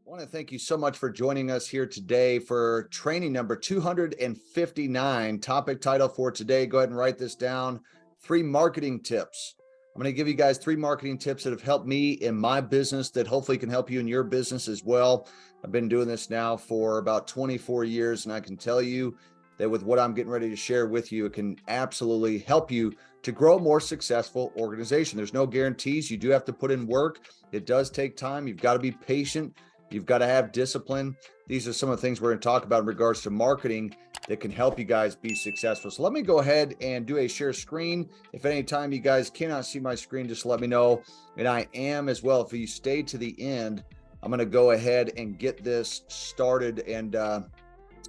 I want to thank you so much for joining us here today for training number 259. Topic title for today, go ahead and write this down. 3 marketing tips. I'm going to give you guys 3 marketing tips that have helped me in my business that hopefully can help you in your business as well. I've been doing this now for about 24 years, and I can tell you that with what I'm getting ready to share with you, it can absolutely help you to grow a more successful organization. There's no guarantees. You do have to put in work. It does take time. You've got to be patient. You've got to have discipline. These are some of the things we're going to talk about in regards to marketing that can help you guys be successful. So let me go ahead and do a share screen. If at any time you guys cannot see my screen, just let me know. And I am as well. If you stay to the end, I'm going to go ahead and get this started and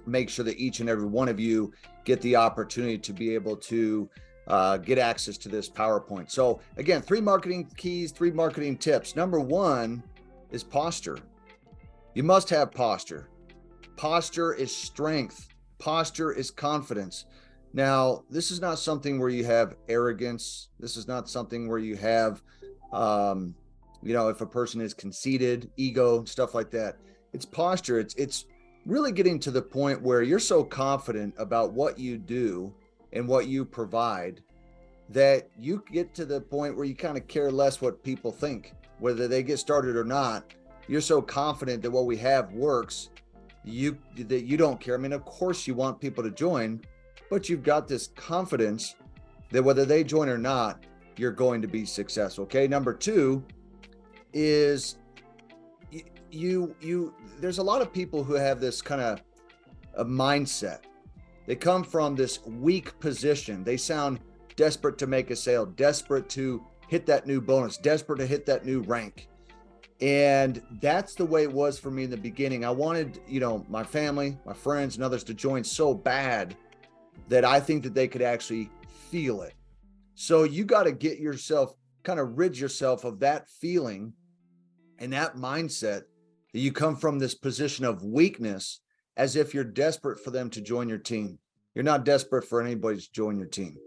make sure that each and every one of you get the opportunity to be able to get access to this PowerPoint. So again, 3 marketing keys, 3 marketing tips. Number 1 is posture. You must have posture. Posture is strength. Posture is confidence. Now, this is not something where you have arrogance. This is not something where you have, if a person is conceited, ego, stuff like that. It's posture. It's really getting to the point where you're so confident about what you do and what you provide that you get to the point where you kind of care less what people think, whether they get started or not. You're so confident that what we have works, that you don't care. I mean, of course you want people to join, but you've got this confidence that whether they join or not, you're going to be successful. Okay. Number 2 is there's a lot of people who have this kind of a mindset. They come from this weak position. They sound desperate to make a sale, desperate to hit that new bonus, desperate to hit that new rank. And that's the way it was for me in the beginning. I wanted, my family, my friends, and others to join so bad that I think that they could actually feel it. So you got to get yourself, kind of rid yourself of that feeling and that mindset that you come from this position of weakness as if you're desperate for them to join your team. You're not desperate for anybody to join your team.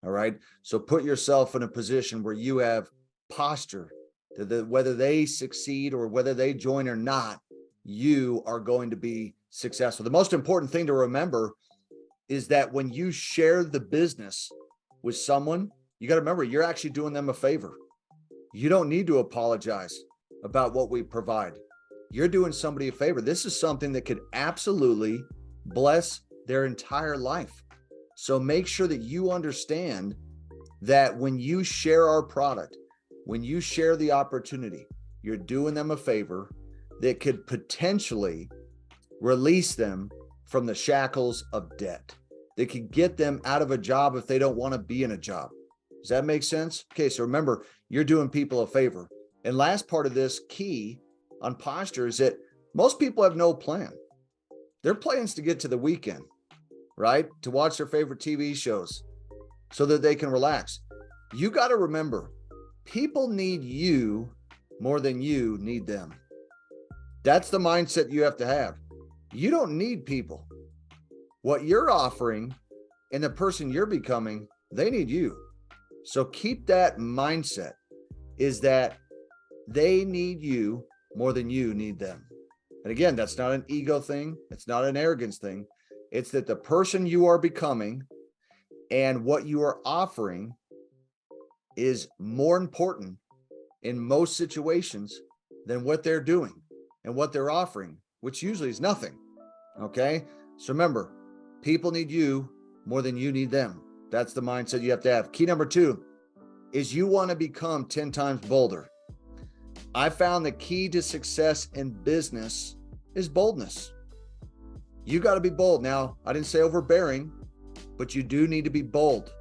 All right. So put yourself in a position where you have posture. Whether they succeed or whether they join or not, you are going to be successful. The most important thing to remember is that when you share the business with someone, you got to remember you're actually doing them a favor. You don't need to apologize about what we provide. You're doing somebody a favor. This is something that could absolutely bless their entire life. So make sure that you understand that when you share our product, when you share the opportunity, you're doing them a favor that could potentially release them from the shackles of debt. They could get them out of a job if they don't want to be in a job. Does that make sense? Okay, so remember, you're doing people a favor. And last part of this key on posture is that most people have no plan. Their plan's to get to the weekend, right? To watch their favorite TV shows so that they can relax. You got to remember, people need you more than you need them. That's the mindset you have to have. You don't need people. What you're offering and the person you're becoming, they need you. So keep that mindset, is that they need you more than you need them. And again, that's not an ego thing. It's not an arrogance thing. It's that the person you are becoming and what you are offering is more important in most situations than what they're doing and what they're offering, which usually is nothing. Okay. So remember, people need you more than you need them. That's the mindset you have to have. Key number 2 is you want to become 10 times bolder. I found the key to success in business is boldness. You got to be bold. Now, I didn't say overbearing, but you do need to be bold.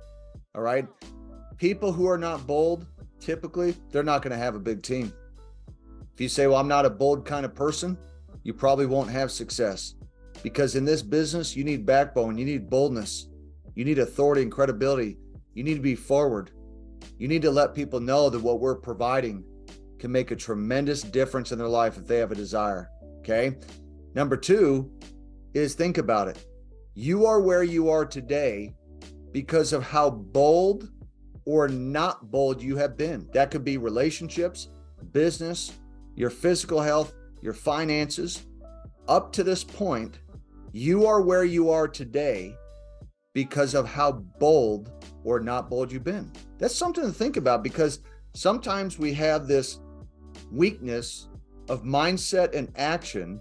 All right. People who are not bold, typically, they're not going to have a big team. If you say, well, I'm not a bold kind of person, you probably won't have success, because in this business, you need backbone, you need boldness, you need authority and credibility. You need to be forward. You need to let people know that what we're providing can make a tremendous difference in their life if they have a desire. Okay. Number 2 is think about it. You are where you are today because of how bold or not bold you have been. That could be relationships, business, your physical health, your finances, up to this point, you are where you are today because of how bold or not bold you've been. That's something to think about, because sometimes we have this weakness of mindset and action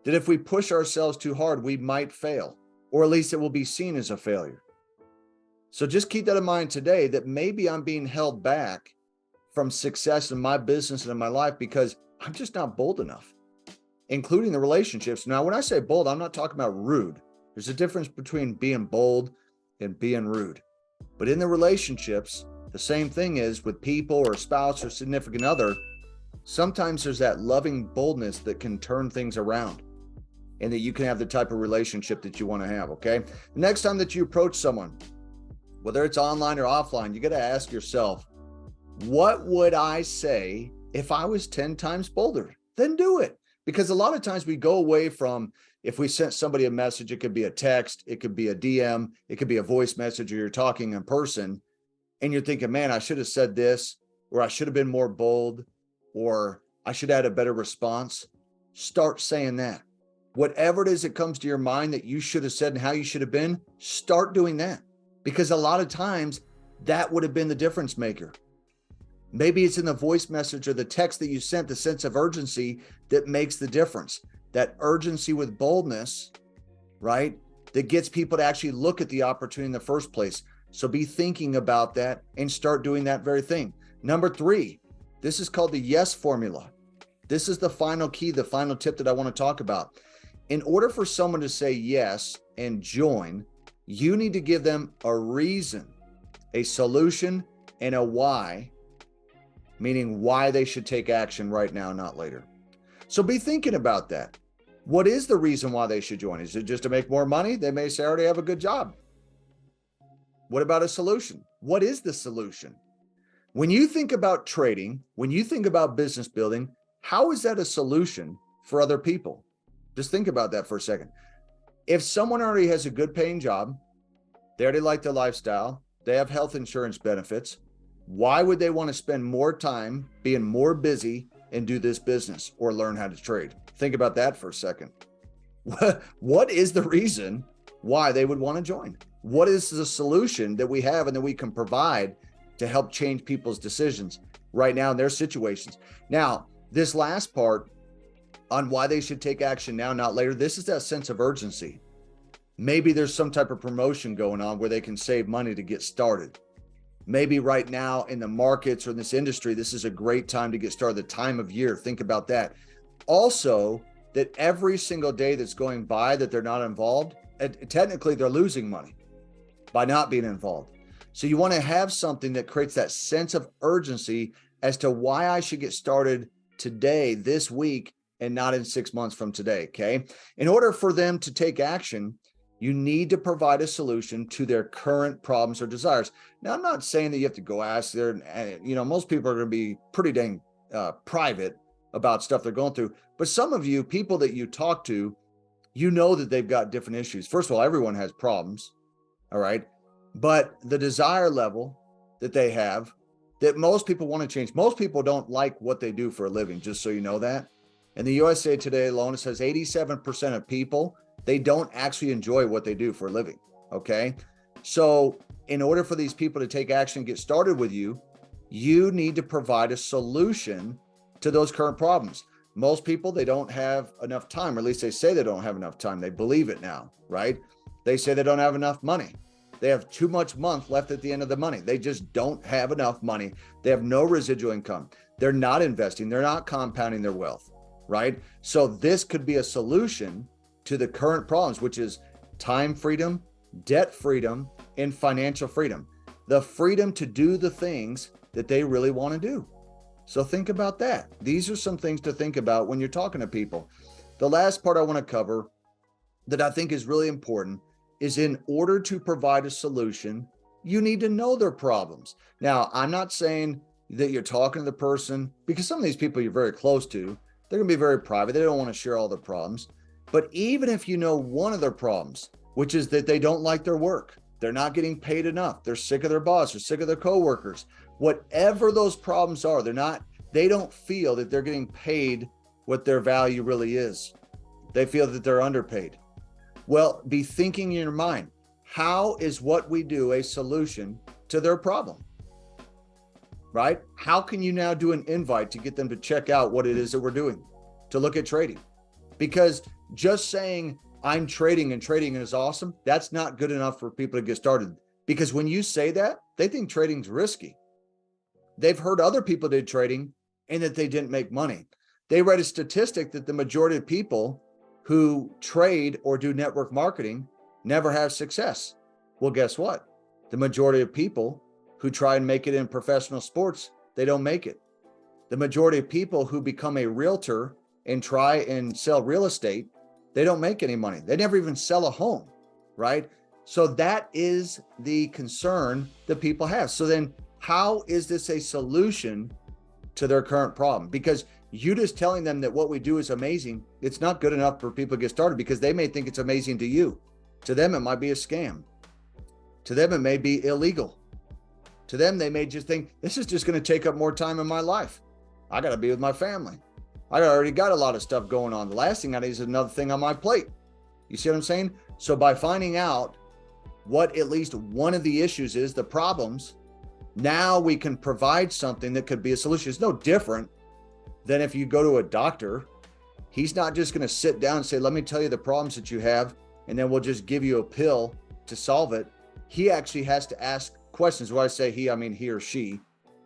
that if we push ourselves too hard, we might fail, or at least it will be seen as a failure. So just keep that in mind today, that maybe I'm being held back from success in my business and in my life because I'm just not bold enough, including the relationships. Now, when I say bold, I'm not talking about rude. There's a difference between being bold and being rude. But in the relationships, the same thing is with people or a spouse or significant other. Sometimes there's that loving boldness that can turn things around, and that you can have the type of relationship that you want to have, okay? The next time that you approach someone, whether it's online or offline, you got to ask yourself, what would I say if I was 10 times bolder? Then do it. Because a lot of times we go away from, if we sent somebody a message, it could be a text, it could be a DM, it could be a voice message, or you're talking in person, and you're thinking, man, I should have said this, or I should have been more bold, or I should have had a better response. Start saying that. Whatever it is that comes to your mind that you should have said and how you should have been, start doing that. Because a lot of times that would have been the difference maker. Maybe it's in the voice message or the text that you sent, the sense of urgency that makes the difference. That urgency with boldness, right? That gets people to actually look at the opportunity in the first place. So be thinking about that and start doing that very thing. Number 3, this is called the yes formula. This is the final key, the final tip that I want to talk about. In order for someone to say yes and join, you need to give them a reason, a solution, and a why, meaning why they should take action right now, not later. So be thinking about that. What is the reason why they should join? Is it just to make more money? They may say, I already have a good job. What about a solution? What is the solution? When you think about trading, when you think about business building, how is that a solution for other people? Just think about that for a second. If someone already has a good paying job, they already like their lifestyle, they have health insurance benefits, why would they want to spend more time being more busy and do this business or learn how to trade? Think about that for a second. What is the reason why they would want to join? What is the solution that we have and that we can provide to help change people's decisions right now in their situations? Now, this last part on why they should take action now, not later, this is that sense of urgency. Maybe there's some type of promotion going on where they can save money to get started. Maybe right now in the markets or in this industry, this is a great time to get started, the time of year. Think about that. Also, that every single day that's going by that they're not involved, technically they're losing money by not being involved. So you want to have something that creates that sense of urgency as to why I should get started today, this week, and not in 6 months from today, okay? In order for them to take action, you need to provide a solution to their current problems or desires. Now, I'm not saying that you have to go ask their, most people are going to be pretty dang private about stuff they're going through. But some of you, people that you talk to, you know that they've got different issues. First of all, everyone has problems, all right? But the desire level that they have, that most people want to change. Most people don't like what they do for a living, just so you know that. In the USA Today alone, it says 87% of people, they don't actually enjoy what they do for a living, okay? So in order for these people to take action and get started with you, you need to provide a solution to those current problems. Most people, they don't have enough time, or at least they say they don't have enough time. They believe it now, right? They say they don't have enough money. They have too much month left at the end of the money. They just don't have enough money. They have no residual income. They're not investing. They're not compounding their wealth, right? So this could be a solution to the current problems, which is time freedom, debt freedom, and financial freedom. The freedom to do the things that they really want to do. So think about that. These are some things to think about when you're talking to people. The last part I want to cover that I think is really important is, in order to provide a solution, you need to know their problems. Now, I'm not saying that you're talking to the person, because some of these people you're very close to, they're going to be very private. They don't want to share all their problems. But even if you know one of their problems, which is that they don't like their work, they're not getting paid enough, they're sick of their boss, they're sick of their coworkers, whatever those problems are, they don't feel that they're getting paid what their value really is. They feel that they're underpaid. Well, be thinking in your mind, how is what we do a solution to their problem? Right? How can you now do an invite to get them to check out what it is that we're doing, to look at trading? Because just saying I'm trading and trading is awesome, that's not good enough for people to get started. Because when you say that, they think trading's risky. They've heard other people did trading and that they didn't make money. They read a statistic that the majority of people who trade or do network marketing never have success. Well, guess what? The majority of people who try and make it in professional sports, they don't make it. The majority of people who become a realtor and try and sell real estate, they don't make any money. They never even sell a home, right? So that is the concern that people have. So then how is this a solution to their current problem? Because you just telling them that what we do is amazing, it's not good enough for people to get started, because they may think it's amazing to you. To them, it might be a scam. To them, it may be illegal. To them, they may just think, this is just going to take up more time in my life. I got to be with my family. I already got a lot of stuff going on. The last thing I need is another thing on my plate. You see what I'm saying? So by finding out what at least one of the issues is, the problems, now we can provide something that could be a solution. It's no different than if you go to a doctor. He's not just going to sit down and say, let me tell you the problems that you have, and then we'll just give you a pill to solve it. He actually has to ask questions. When I say he, I mean he or she.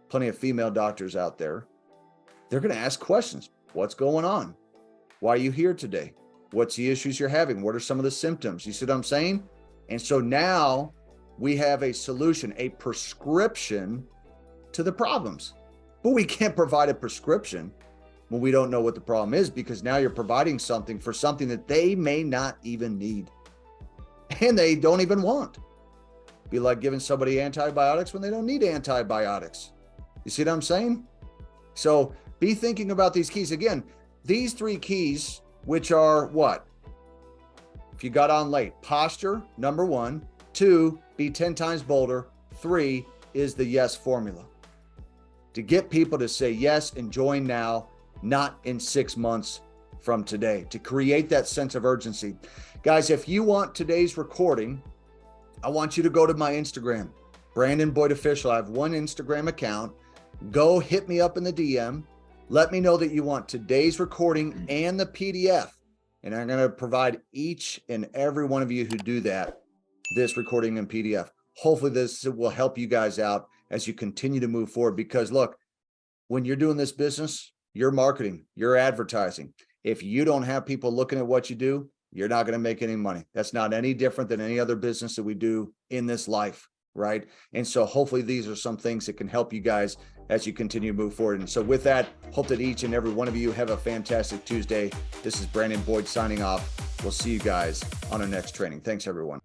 Plenty of female doctors out there. They're going to ask questions. What's going on? Why are you here today? What's the issues you're having? What are some of the symptoms? You see what I'm saying? And so now we have a solution, a prescription to the problems. But we can't provide a prescription when we don't know what the problem is, because now you're providing something for something that they may not even need and they don't even want. Be like giving somebody antibiotics when they don't need antibiotics. You see what I'm saying? So be thinking about these keys. Again, these 3 keys, which are what? If you got on late, posture, number 1, 2, be 10 times bolder, 3 is the yes formula. To get people to say yes and join now, not in 6 months from today, to create that sense of urgency. Guys, if you want today's recording, I want you to go to my Instagram, Brandon Boyd Official. I have one Instagram account. Go hit me up in the DM. Let me know that you want today's recording and the PDF. And I'm going to provide each and every one of you who do that, this recording and PDF. Hopefully this will help you guys out as you continue to move forward. Because look, when you're doing this business, you're marketing, you're advertising. If you don't have people looking at what you do, you're not going to make any money. That's not any different than any other business that we do in this life, right? And so hopefully these are some things that can help you guys as you continue to move forward. And so with that, hope that each and every one of you have a fantastic Tuesday. This is Brandon Boyd signing off. We'll see you guys on our next training. Thanks, everyone.